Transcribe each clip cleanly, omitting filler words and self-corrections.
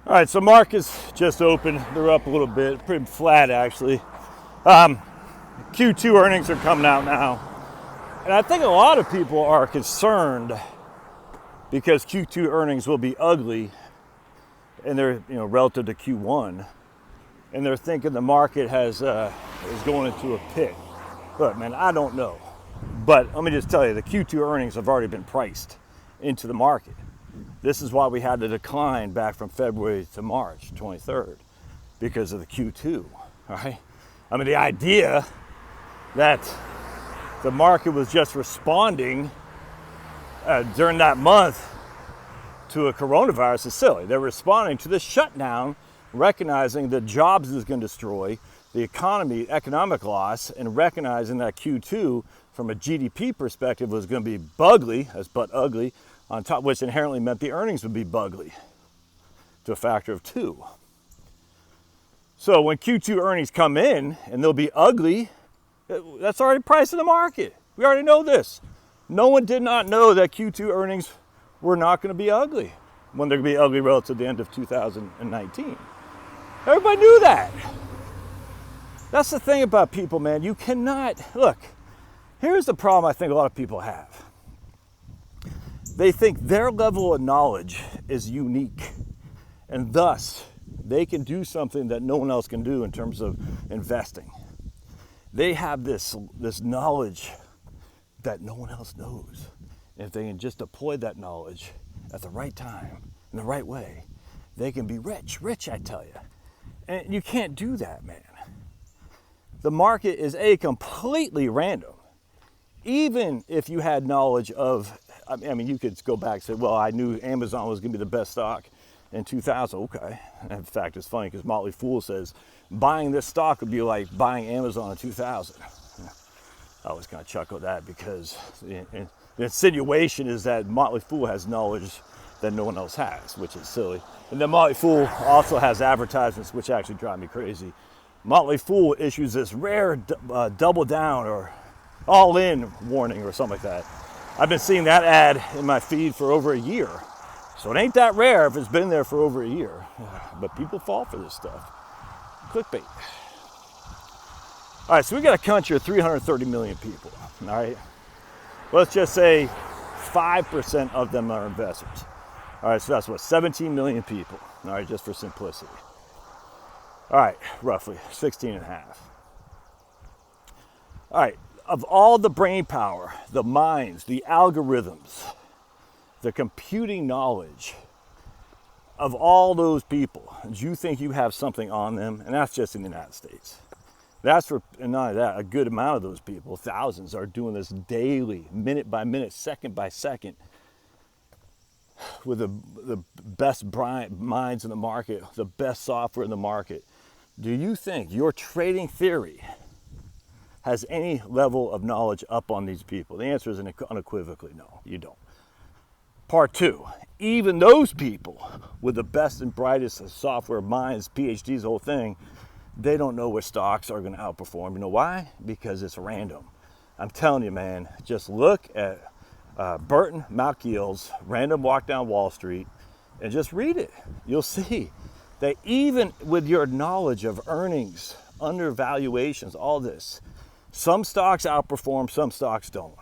All right, so markets just opened. They're up a little bit, pretty flat actually. Q2 earnings are coming out now. And I think a lot of people are concerned because Q2 earnings will be ugly and they're, relative to Q1. And they're thinking the market is going into a pit. Look, man, I don't know. But let me just tell you, the Q2 earnings have already been priced into the market. This is why we had the decline back from February to March 23rd, because of the Q2, right? I mean, the idea that the market was just responding during that month to a coronavirus is silly. They're responding to the shutdown, recognizing that jobs is going to destroy, the economy, economic loss, and recognizing that Q2 from a GDP perspective was going to be bugly, as but ugly, on top, which inherently meant the earnings would be bugly to a factor of 2. So when Q2 earnings come in and they'll be ugly, that's already priced in the market. We already know this. No one did not know that Q2 earnings were not going to be ugly when they're going to be ugly relative to the end of 2019. Everybody knew that. That's the thing about people, man. You cannot, look, here's the problem I think a lot of people have. They think their level of knowledge is unique, and thus they can do something that no one else can do in terms of investing. They have this knowledge that no one else knows. And if they can just deploy that knowledge at the right time, in the right way, they can be rich, I tell you. And you can't do that, man. The market is completely random. Even if you had knowledge of, I mean, you could go back and say, well, I knew Amazon was going to be the best stock in 2000. Okay. And in fact, it's funny because Motley Fool says buying this stock would be like buying Amazon in 2000. I was kind of chuckle at that because the insinuation is that Motley Fool has knowledge that no one else has, which is silly. And then Motley Fool also has advertisements, which actually drive me crazy. Motley Fool issues this rare double down or all in warning or something like that. I've been seeing that ad in my feed for over a year. So it ain't that rare if it's been there for over a year. But people fall for this stuff. Clickbait. All right, so we got a country of 330 million people, all right? Let's just say 5% of them are investors. All right, so that's what, 17 million people, all right, just for simplicity. All right, roughly 16 and a half. All right, of all the brain power, the minds, the algorithms, the computing knowledge of all those people, do you think you have something on them? And that's just in the United States. That's for, and not only that, a good amount of those people, thousands, are doing this daily, minute by minute, second by second, with the best minds in the market, the best software in the market. Do you think your trading theory has any level of knowledge up on these people? The answer is unequivocally no, you don't. Part 2, even those people with the best and brightest software minds, PhDs, the whole thing, they don't know which stocks are going to outperform. You know why? Because it's random. I'm telling you, man, just look at Burton Malkiel's Random Walk Down Wall Street and just read it. You'll see that even with your knowledge of earnings, undervaluations, all this, some stocks outperform, some stocks don't.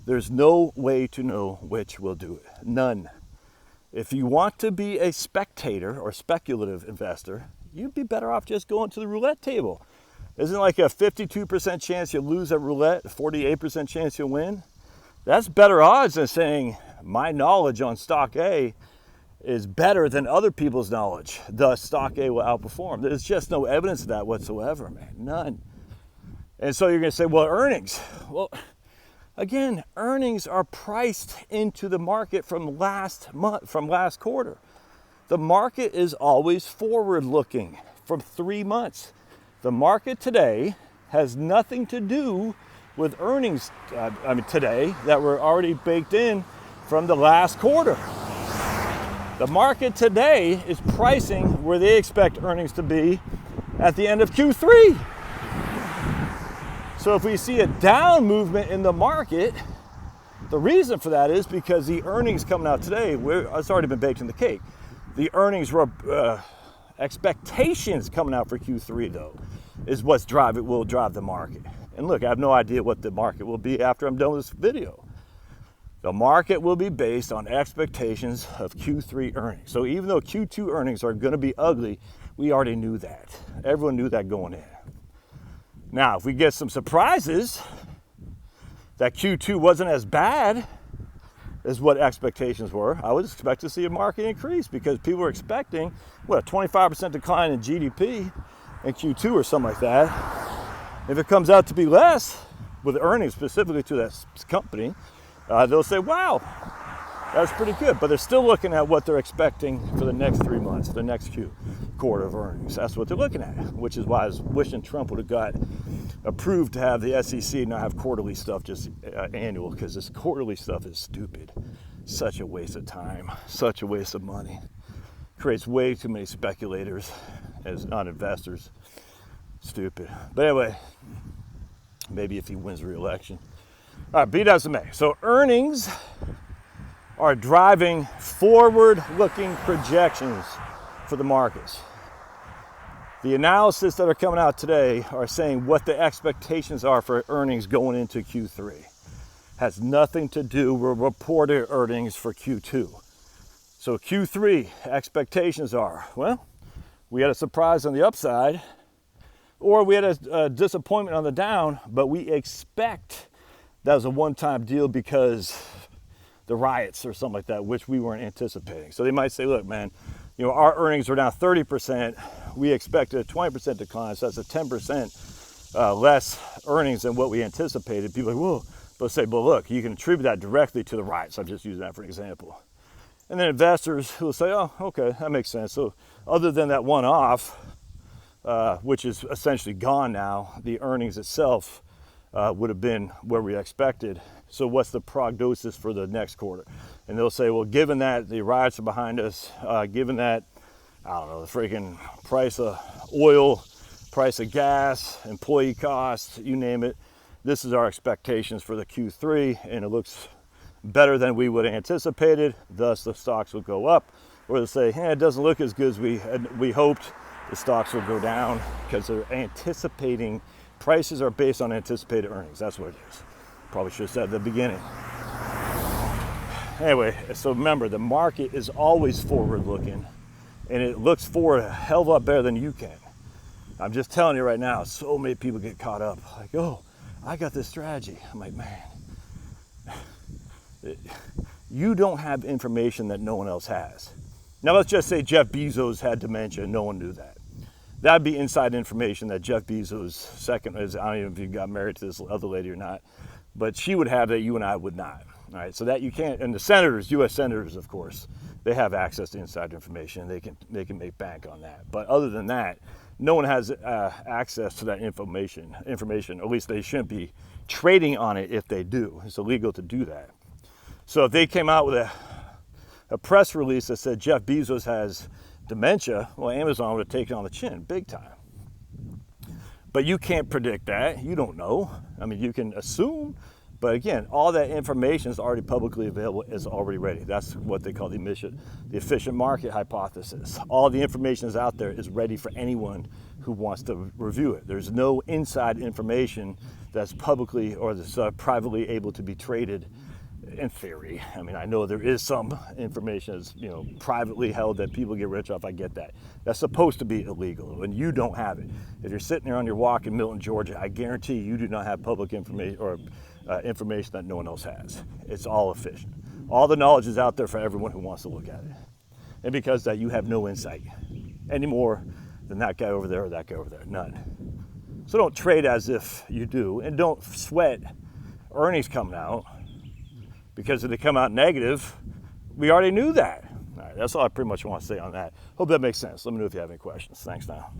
There's no way to know which will do it. None. If you want to be a spectator or speculative investor, you'd be better off just going to the roulette table. Isn't it like a 52% chance you'll lose at roulette, a 48% chance you'll win? That's better odds than saying my knowledge on stock A is better than other people's knowledge. Thus, stock A will outperform. There's just no evidence of that whatsoever, man. None. And so you're going to say, well, earnings. Well, again, earnings are priced into the market from last month, from last quarter. The market is always forward-looking from 3 months. The market today has nothing to do with earnings today that were already baked in from the last quarter. The market today is pricing where they expect earnings to be at the end of Q3. So if we see a down movement in the market, the reason for that is because the earnings coming out today, it's already been baked in the cake. The earnings expectations coming out for Q3, though, is will drive the market. And look, I have no idea what the market will be after I'm done with this video. The market will be based on expectations of Q3 earnings. So even though Q2 earnings are going to be ugly, we already knew that. Everyone knew that going in. Now, if we get some surprises that Q2 wasn't as bad as what expectations were, I would expect to see a market increase because people were expecting, a 25% decline in GDP in Q2 or something like that. If it comes out to be less, with earnings specifically to that company, they'll say, wow, that's pretty good. But they're still looking at what they're expecting for the next 3 months, the next quarter of earnings. That's what they're looking at, which is why I was wishing Trump would have got approved to have the SEC not have quarterly stuff, just annual, because this quarterly stuff is stupid. Such a waste of time, such a waste of money. Creates way too many speculators as non-investors. Stupid. But anyway, maybe if he wins re-election. All right, be that as it may. So earnings are driving forward-looking projections for the markets. The analysis that are coming out today are saying what the expectations are for earnings going into Q3. Has nothing to do with reported earnings for Q2. So Q3 expectations are, well, we had a surprise on the upside, or we had a disappointment on the down, but we expect that was a one-time deal because the riots or something like that, which we weren't anticipating. So they might say, look, man, our earnings are down 30%. We expected a 20% decline, so that's a 10% less earnings than what we anticipated. People are like, whoa. But say, but look, you can attribute that directly to the riots. I'm just using that for an example. And then investors will say, oh, okay, that makes sense. So other than that one-off, which is essentially gone now, the earnings itself would have been where we expected. So what's the prognosis for the next quarter? And they'll say, well, given that the riots are behind us, given that, I don't know, the freaking price of oil, price of gas, employee costs, you name it, this is our expectations for the Q3, and it looks better than we would have anticipated, thus the stocks will go up. Or they'll say, hey, it doesn't look as good as we hoped, the stocks will go down because they're anticipating, prices are based on anticipated earnings. That's what it is. Probably should have said at the beginning. Anyway, so remember, the market is always forward looking, and it looks forward a hell of a lot better than you can. I'm just telling you right now, so many people get caught up like, oh, I got this strategy. I'm like, man, you don't have information that no one else has. Now let's just say Jeff Bezos had dementia and no one knew that. That'd be inside information that Jeff Bezos' second, I don't even know if he got married to this other lady or not, but she would have that, you and I would not. All right, so that you can't, and the senators, U.S. senators, of course, they have access to inside information. They can make bank on that. But other than that, no one has access to that information. At least they shouldn't be trading on it if they do. It's illegal to do that. So if they came out with a press release that said Jeff Bezos has dementia, well, Amazon would have taken on the chin big time. But you can't predict that. You don't know. I mean, you can assume. But again, all that information is already publicly available, is already ready. That's what they call the efficient market hypothesis. All the information is out there, is ready for anyone who wants to review it. There's no inside information that's publicly or that's privately able to be traded in theory. I mean, I know there is some information that's, privately held that people get rich off. I get that. That's supposed to be illegal, and you don't have it. If you're sitting there on your walk in Milton, Georgia, I guarantee you do not have public information or information that no one else has. It's all efficient. All the knowledge is out there for everyone who wants to look at it. And because that, you have no insight any more than that guy over there or that guy over there. None. So don't trade as if you do, and don't sweat earnings coming out, because if they come out negative, we already knew that. All right, that's all I pretty much want to say on that. Hope that makes sense. Let me know if you have any questions. Thanks now.